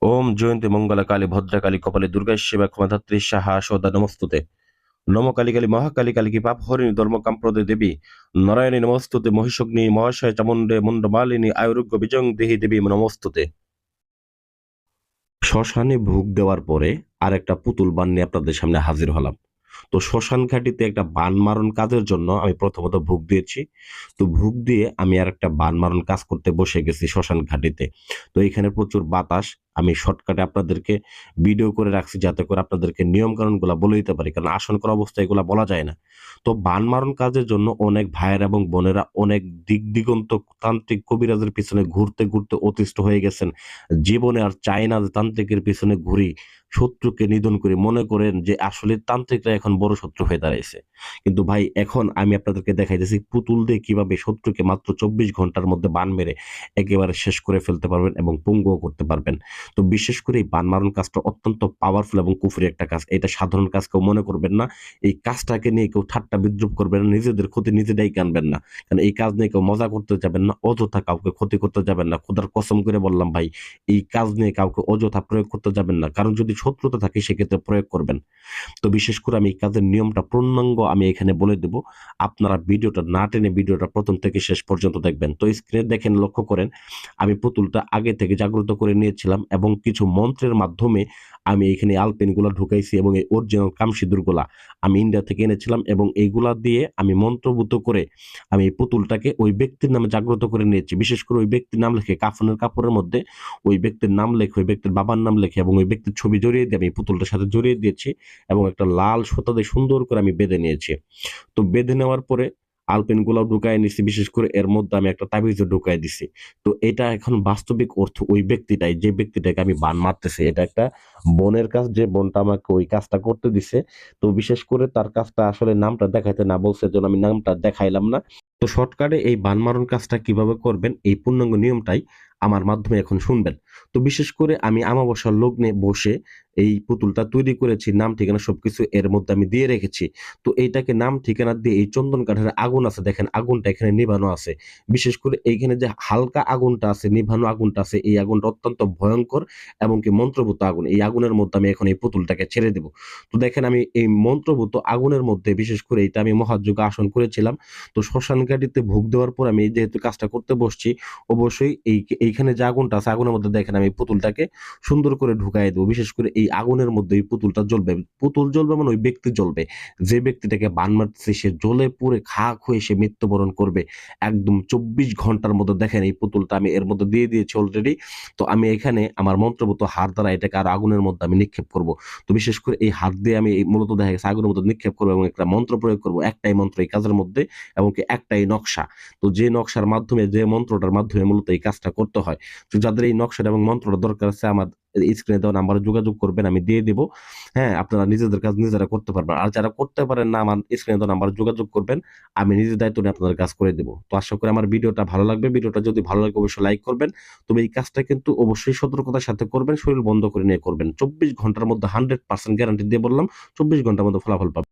ওম জয়ন্তী মঙ্গলা কালী ভদ্রকালী কপালে দুর্গা শিবা ক্ষমাধাত্রী সাহা সদা নমস্তুতে। নম কালী কালী মহাকালী কালী কি পাপ হরিণী ধর্ম কাম্প্রদে দেবী নারায়ণী নমস্তুতে মহিষগ্নি মহাশয় চামুণ্ডে মুন্ডমালিনী আয়ুরোগ্য বিজং দেহি দেবী নমস্তুতে। শ্মশানে ভোগ দেওয়ার পরে আর একটা পুতুল বান নিয়ে আপনাদের সামনে হাজির হলাম। তো শ্মশান ঘাটিতে একটা বান মারণ কাজের জন্য আমি প্রথমত ভোগ দিয়েছি। তো ভোগ দিয়ে আমি আর একটা বান মারণ কাজ করতে বসে গেছি শ্মশান ঘাটিতে। তো এখানে প্রচুর বাতাস। আমি শর্টকাটে আপনাদেরকে ভিডিও করে রাখছি যাতে করে আপনাদেরকে নিয়ম কানুন গুলা বলে দিতে পারি, কারণ আশঙ্কার অবস্থায় এগুলা বলা যায় না। তো বান মারণ কাজের জন্য অনেক ভাইয়েরা এবং বোনেরা অনেক দিক দিগন্ত তান্ত্রিক কবিরাজের পিছনে ঘুরতে ঘুরতে অতিষ্ঠ হয়ে গেছেন। জীবনে আর চায় না যে তান্ত্রিকের পিছনে ঘুরি, শত্রুকে নিধন করি, মনে করেন যে আসলে তান্ত্রিকরা এখন বড় শত্রু হয়ে দাঁড়াইছে। কিন্তু ভাই এখন আমি আপনাদেরকে দেখাইতেছি পুতুল দিয়ে কিভাবে শত্রুকে মাত্র 24 ঘন্টার মধ্যে বান মেরে একেবারে শেষ করে ফেলতে পারবেন এবং পঙ্গুও করতে পারবেন। তো বিশেষ করে এই বান মারণ কাজটা অত্যন্ত পাওয়ারফুল এবং কুফরি একটা কাজ। এটা সাধারণ কাজ কেউ মনে করবেন না। এই কাজটাকে নিয়ে কেউ ঠাট্টা বিদ্রুপ করবেন না, নিজেদের ক্ষতি নিজেরাই কানবেন না। কারণ এই কাজ নিয়ে কেউ মজা করতে যাবেন না, অযথা কাউকে ক্ষতি করতে যাবেন না। খোদার কসম করে বললাম ভাই, এই কাজ নিয়ে কাউকে অযথা প্রয়োগ করতে যাবেন না, কারণ যদি শত্রুতা থাকে সেক্ষেত্রে প্রয়োগ করবেন। তো বিশেষ করে আমি এই কাজের নিয়মটা পূর্ণাঙ্গ আমি এখানে বলে দেব। আপনারা ভিডিওটা না টেনে ভিডিওটা প্রথম থেকে শেষ পর্যন্ত দেখবেন। তো স্ক্রিনে দেখেন, লক্ষ্য করেন আমি পুতুলটা আগে থেকে জাগ্রত করে নিয়েছিলাম এবং কিছু মন্ত্রের মাধ্যমে আমি এখানে আলপেনগুলা ঢুকাইছি এবং এই অরিজিনাল কামসিঁদুরগুলা আমি ইন্ডিয়া থেকে এনেছিলাম এবং এইগুলা দিয়ে আমি মন্ত্রভূত করে আমি এই পুতুলটাকে ওই ব্যক্তির নামে জাগ্রত করে নিয়েছি। বিশেষ করে ওই ব্যক্তির নাম লিখে কাফনের কাপড়ের মধ্যে ওই ব্যক্তির নাম লেখে, ওই ব্যক্তির বাবার নাম লেখে এবং ওই ব্যক্তির ছবি জড়িয়ে দিয়ে আমি পুতুলটার সাথে জড়িয়ে দিয়েছি এবং একটা লাল সুতা দিয়ে সুন্দর করে আমি বেঁধে নিয়েছি। তো বেঁধে নেওয়ার পরে আলপেন গুলাও ঢুকায় নিছি, বিশেষ করে এর মধ্যে আমি একটা তাবিজও ঢুকাই দিছি। তো এটা এখন বাস্তবিক অর্থ ওই ব্যক্তিটাই, যে ব্যক্তিটাকে আমি বান মারতেছি, এটা একটা বোনের কাজ, যে বোনটা আমাকে ওই কাজটা করতে দিছে। তো বিশেষ করে তার কাজটা আসলে নামটা দেখাইতে না বলছে, জন্য আমি নামটা দেখাইলাম না। তো শর্টকাটে এই বান মারণ কাজটা কিভাবে করবেন এই পূর্ণাঙ্গ নিয়মটাই আমার মাধ্যমে এখন শুনবেন। তো বিশেষ করে আমি আমাবস্যার লগ্নে বসে এই পুতুলটা তৈরি করেছি, নাম ঠিকানা সবকিছু এর মধ্যে আমি দিয়ে রেখেছি। তো এইটাকে নাম ঠিকানা দিয়ে এই চন্দন কাঠের আগুন আছে, দেখেন আগুনটা এখানে নিভানো আছে। বিশেষ করে এইখানে যে হালকা আগুনটা আছে, নিভানো আগুনটা আছে, এই আগুনটা অত্যন্ত ভয়ঙ্কর এবং কি মন্ত্রভূত আগুন। এই আগুনের মধ্যে আমি এখন এই পুতুলটাকে ছেড়ে দেব। তো দেখেন আমি এই মন্ত্রভূত আগুনের মধ্যে বিশেষ করে এটা আমি মহাযজ্ঞ আসন করেছিলাম। তো শ্মশান ঘাটিতে ভোগ দেওয়ার পর আমি যেহেতু কাজটা করতে বসছি, অবশ্যই এইখানে যে আগুনটা আছে আগুনের মধ্যে দেখেন আমি পুতুলটাকে সুন্দর করে ঢুকাই দেবো। বিশেষ করে এই আগুনের মধ্যে এই পুতুলটা জ্বলবে। পুতুল জ্বলবে মানে ওই ব্যক্তি জ্বলবে। যে ব্যক্তিটাকে বান মারতেছে সে জ্বলে পুড়ে খাক হয়ে সে মৃত্যুবরণ করবে। একদম 24 ঘন্টার মধ্যে দেখেন এই পুতুলটা আমি এর মধ্যে দিয়ে দিয়েছি অলরেডি। তো আমি এখানে আমার মন্ত্রভূত হাত দ্বারা এটাকে আর আগুনের মধ্যে আমি নিক্ষেপ করব। তো বিশেষ করে এই হাত দিয়ে আমি মূলত দেখা গেছে আগুনের মধ্যে নিক্ষেপ করবো এবং একটা মন্ত্র প্রয়োগ করব। একটাই মন্ত্র এই কাজের মধ্যে এবং কি একটাই নকশা। তো যে নকশার মাধ্যমে, যে মন্ত্রটার মাধ্যমে মূলত এই কাজটা করতে হয়। তো যাদের এই নকশাটা এবং মন্ত্রটা দরকার আছে আমার স্ক্রিনে দেওয়া নাম্বারে যোগাযোগ করবেন, আমি দিয়ে দিব। হ্যাঁ, আপনারা নিজেদের কাজ নিজেরা করতে পারবেন। আর যারা করতে পারেন না আমার স্ক্রিনে দেওয়া নাম্বারে যোগাযোগ করবেন, আমি নিজের দায়িত্ব নিয়ে আপনাদের কাজ করে দেব। তো আশা করি আমার ভিডিওটা ভালো লাগবে। ভিডিওটা যদি ভালো লাগে অবশ্যই লাইক করবেন। তবে এই কাজটা কিন্তু অবশ্যই সতর্কতার সাথে করবেন, শরীর বন্ধ করে নিয়ে করবেন। 24 ঘন্টার মধ্যে 100% গ্যারান্টি দিয়ে বললাম, 24 ঘন্টার মধ্যে ফলাফল পাবেন।